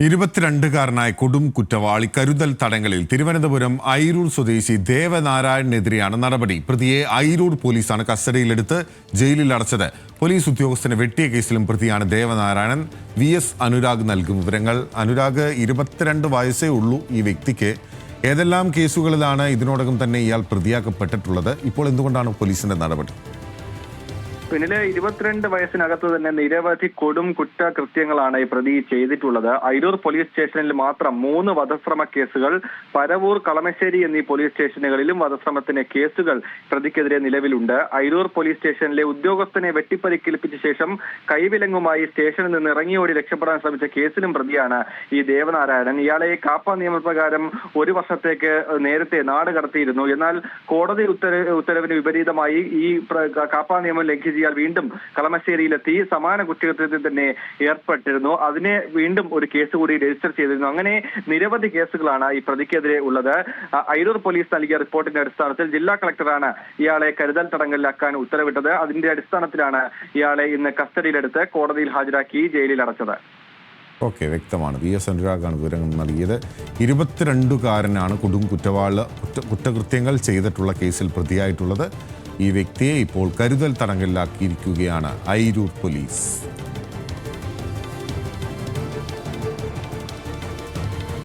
22കാരനായ കൊടും കുറ്റവാളി കരുതൽ തടങ്കലിൽ തിരുവനന്തപുരം ഐരൂർ സ്വദേശി ദേവനാരായണനെതിരെയാണ് നടപടി. പ്രതിയെ ഐരൂർ പോലീസാണ് കസ്റ്റഡിയിലെടുത്ത് ജയിലിൽ അടച്ചത്. പോലീസ് ഉദ്യോഗസ്ഥനെ വെട്ടിയ കേസിലും പ്രതിയാണ് ദേവനാരായണൻ. VS അനുരാഗ് നൽകും വിവരങ്ങൾ. അനുരാഗ്, 22 വയസ്സേ ഉള്ളൂ ഈ വ്യക്തിക്ക്. ഏതെല്ലാം കേസുകളിലാണ് ഇതിനോടകം തന്നെ ഇയാൾ പ്രതിയാക്കപ്പെട്ടിട്ടുള്ളത്? ഇപ്പോൾ എന്തുകൊണ്ടാണ് പോലീസിന്റെ നടപടി? പിന്നിലെ 22 വയസ്സിനകത്ത് തന്നെ നിരവധി കൊടും കുറ്റകൃത്യങ്ങളാണ് ഈ പ്രതി ചെയ്തിട്ടുള്ളത്. ഐരൂർ പോലീസ് സ്റ്റേഷനിൽ മാത്രം 3 വധശ്രമ കേസുകൾ, പരവൂർ, കളമശ്ശേരി എന്നീ പോലീസ് സ്റ്റേഷനുകളിലും വധശ്രമത്തിന് കേസുകൾ പ്രതിക്കെതിരെ നിലവിലുണ്ട്. ഐരൂർ പോലീസ് സ്റ്റേഷനിലെ ഉദ്യോഗസ്ഥനെ വെട്ടിപ്പരിക്കേൽപ്പിച്ച ശേഷം കൈവിലങ്ങുമായി സ്റ്റേഷനിൽ നിന്ന് ഇറങ്ങിയോടി രക്ഷപ്പെടാൻ ശ്രമിച്ച കേസിലും പ്രതിയാണ് ഈ ദേവനാരായണൻ. ഇയാളെ കാപ്പ നിയമപ്രകാരം 1 വർഷത്തേക്ക് നേരത്തെ നാട് കടത്തിയിരുന്നു. എന്നാൽ കോടതി ഉത്തരവിന് വിപരീതമായി ഈ കാപ്പ നിയമം ലംഘിച്ച് ഇയാൾ വീണ്ടും കളമശ്ശേരിയിലെത്തി സമാന കുറ്റകൃത്യത്തിൽ തന്നെ ഏർപ്പെട്ടിരുന്നു. അതിനെ വീണ്ടും ഒരു കേസ് കൂടി രജിസ്റ്റർ ചെയ്തിരുന്നു. അങ്ങനെ നിരവധി കേസുകളാണ് ഈ പ്രതിക്കെതിരെ ഉള്ളത്. ഐരൂർ പോലീസ് നൽകിയ റിപ്പോർട്ടിന്റെ അടിസ്ഥാനത്തിൽ ജില്ലാ കളക്ടറാണ് ഇയാളെ കരുതൽ തടങ്കലിലാക്കാൻ ഉത്തരവിട്ടത്. അതിന്റെ അടിസ്ഥാനത്തിലാണ് ഇയാളെ ഇന്ന് കസ്റ്റഡിയിലെടുത്ത് കോടതിയിൽ ഹാജരാക്കി ജയിലിൽ അടച്ചത്. ഓക്കെ, വ്യക്തമാണ്. VS അനുരാഗാണ് വിവരങ്ങൾ നൽകിയത്. 22കാരനാണ് കൊടും കുറ്റകൃത്യങ്ങൾ ചെയ്തിട്ടുള്ള കേസിൽ പ്രതിയായിട്ടുള്ളത്. ഈ വ്യക്തിയെ ഇപ്പോൾ കരുതൽ തടങ്കലിലാക്കിയിരിക്കുകയാണ് ഐരൂർ പോലീസ്.